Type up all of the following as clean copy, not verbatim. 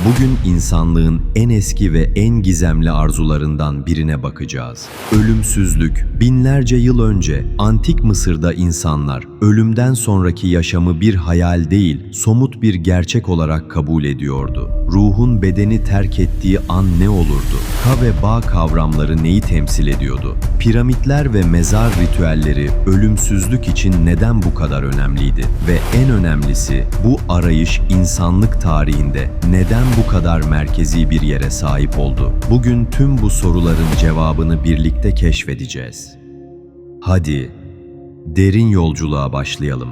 Bugün insanlığın en eski ve en gizemli arzularından birine bakacağız. Ölümsüzlük. Binlerce yıl önce Antik Mısır'da insanlar ölümden sonraki yaşamı bir hayal değil, somut bir gerçek olarak kabul ediyordu. Ruhun bedeni terk ettiği an ne olurdu? Ka ve Ba kavramları neyi temsil ediyordu? Piramitler ve mezar ritüelleri ölümsüzlük için neden bu kadar önemliydi? Ve en önemlisi, bu arayış insanlık tarihinde neden bu kadar merkezi bir yere sahip oldu? Bugün tüm bu soruların cevabını birlikte keşfedeceğiz. Hadi, derin yolculuğa başlayalım.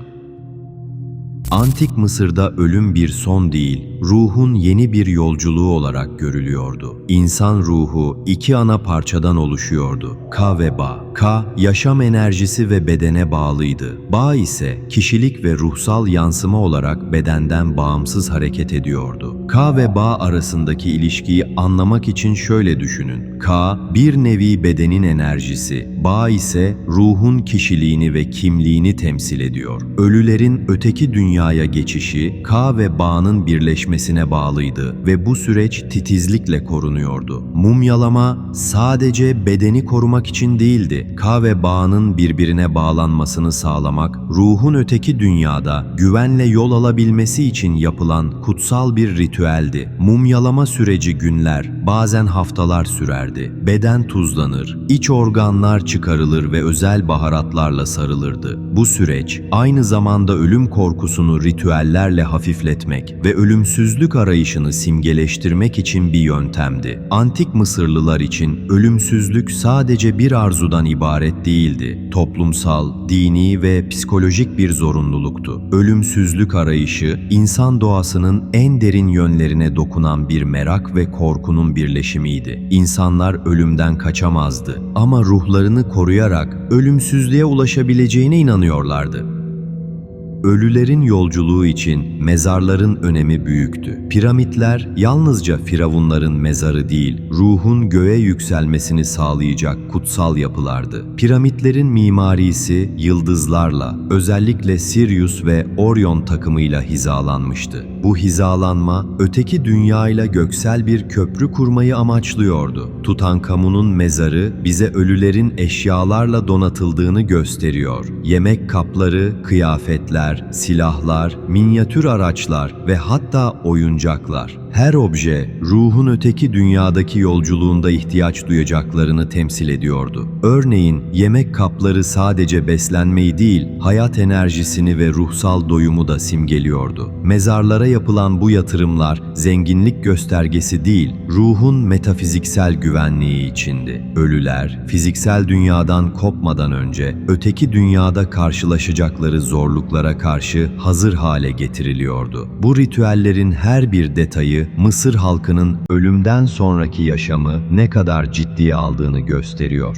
Antik Mısır'da ölüm bir son değil, ruhun yeni bir yolculuğu olarak görülüyordu. İnsan ruhu iki ana parçadan oluşuyordu: Ka ve Ba. Ka, yaşam enerjisi ve bedene bağlıydı. Ba ise kişilik ve ruhsal yansıma olarak bedenden bağımsız hareket ediyordu. Ka ve Ba arasındaki ilişkiyi anlamak için şöyle düşünün. Ka, bir nevi bedenin enerjisi, Ba ise ruhun kişiliğini ve kimliğini temsil ediyor. Ölülerin öteki dünyaya geçişi, Ka ve Ba'nın birleşmesine bağlıydı ve bu süreç titizlikle korunuyordu. Mumyalama sadece bedeni korumak için değildi. Ka ve Ba'nın birbirine bağlanmasını sağlamak, ruhun öteki dünyada güvenle yol alabilmesi için yapılan kutsal bir ritüeldi. Mumyalama süreci günler, bazen haftalar sürerdi. Beden tuzlanır, iç organlar çıkarılır ve özel baharatlarla sarılırdı. Bu süreç aynı zamanda ölüm korkusunu ritüellerle hafifletmek ve ölümsüzlük arayışını simgeleştirmek için bir yöntemdi. Antik Mısırlılar için ölümsüzlük sadece bir arzudan ibaret değildi. Toplumsal, dini ve psikolojik bir zorunluluktu. Ölümsüzlük arayışı, insan doğasının en derin yönlerine dokunan bir merak ve korkunun birleşimiydi. İnsanlar ölümden kaçamazdı ama ruhlarını koruyarak ölümsüzlüğe ulaşabileceğine inanıyorlardı. Ölülerin yolculuğu için mezarların önemi büyüktü. Piramitler yalnızca firavunların mezarı değil, ruhun göğe yükselmesini sağlayacak kutsal yapılardı. Piramitlerin mimarisi yıldızlarla, özellikle Sirius ve Orion takımıyla hizalanmıştı. Bu hizalanma, öteki dünyayla göksel bir köprü kurmayı amaçlıyordu. Tutankamon'un mezarı bize ölülerin eşyalarla donatıldığını gösteriyor. Yemek kapları, kıyafetler, silahlar, minyatür araçlar ve hatta oyuncaklar. Her obje, ruhun öteki dünyadaki yolculuğunda ihtiyaç duyacaklarını temsil ediyordu. Örneğin, yemek kapları sadece beslenmeyi değil, hayat enerjisini ve ruhsal doyumu da simgeliyordu. Mezarlara yapılan bu yatırımlar, zenginlik göstergesi değil, ruhun metafiziksel güvenliği içindi. Ölüler, fiziksel dünyadan kopmadan önce, öteki dünyada karşılaşacakları zorluklara karşı hazır hale getiriliyordu. Bu ritüellerin her bir detayı, Mısır halkının ölümden sonraki yaşamı ne kadar ciddiye aldığını gösteriyor.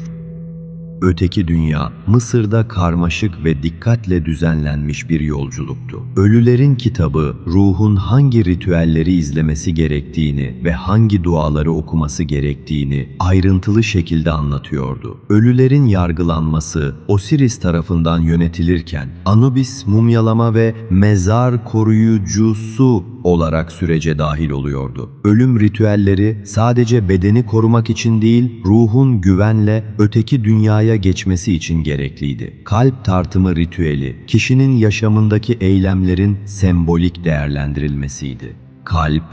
Öteki dünya, Mısır'da karmaşık ve dikkatle düzenlenmiş bir yolculuktu. Ölülerin kitabı, ruhun hangi ritüelleri izlemesi gerektiğini ve hangi duaları okuması gerektiğini ayrıntılı şekilde anlatıyordu. Ölülerin yargılanması, Osiris tarafından yönetilirken, Anubis mumyalama ve mezar koruyucusu olarak sürece dahil oluyordu. Ölüm ritüelleri sadece bedeni korumak için değil, ruhun güvenle öteki dünyaya geçmesi için gerekliydi. Kalp tartımı ritüeli, kişinin yaşamındaki eylemlerin sembolik değerlendirilmesiydi. Kalp,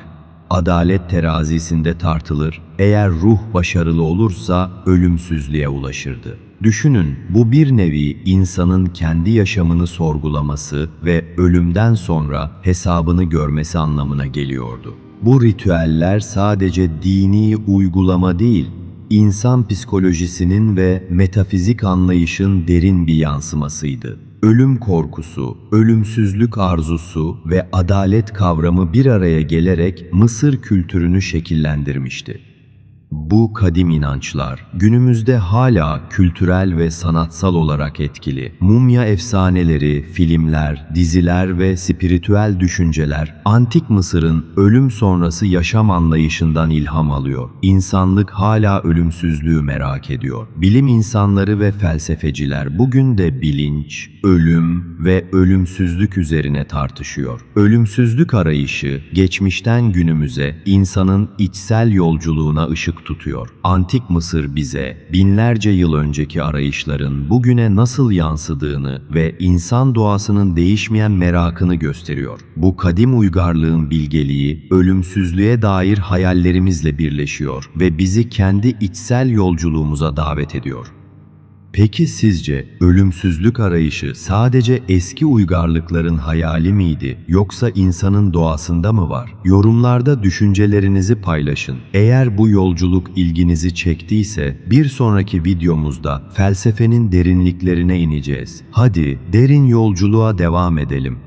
adalet terazisinde tartılır, eğer ruh başarılı olursa ölümsüzlüğe ulaşırdı. Düşünün, bu bir nevi insanın kendi yaşamını sorgulaması ve ölümden sonra hesabını görmesi anlamına geliyordu. Bu ritüeller sadece dini uygulama değil, insan psikolojisinin ve metafizik anlayışın derin bir yansımasıydı. Ölüm korkusu, ölümsüzlük arzusu ve adalet kavramı bir araya gelerek Mısır kültürünü şekillendirmişti. Bu kadim inançlar günümüzde hala kültürel ve sanatsal olarak etkili. Mumya efsaneleri, filmler, diziler ve spiritüel düşünceler antik Mısır'ın ölüm sonrası yaşam anlayışından ilham alıyor. İnsanlık hala ölümsüzlüğü merak ediyor. Bilim insanları ve felsefeciler bugün de bilinç, ölüm ve ölümsüzlük üzerine tartışıyor. Ölümsüzlük arayışı geçmişten günümüze insanın içsel yolculuğuna ışık tutuyor. Antik Mısır bize binlerce yıl önceki arayışların bugüne nasıl yansıdığını ve insan doğasının değişmeyen merakını gösteriyor. Bu kadim uygarlığın bilgeliği ölümsüzlüğe dair hayallerimizle birleşiyor ve bizi kendi içsel yolculuğumuza davet ediyor. Peki sizce ölümsüzlük arayışı sadece eski uygarlıkların hayali miydi yoksa insanın doğasında mı var? Yorumlarda düşüncelerinizi paylaşın. Eğer bu yolculuk ilginizi çektiyse bir sonraki videomuzda felsefenin derinliklerine ineceğiz. Hadi derin yolculuğa devam edelim.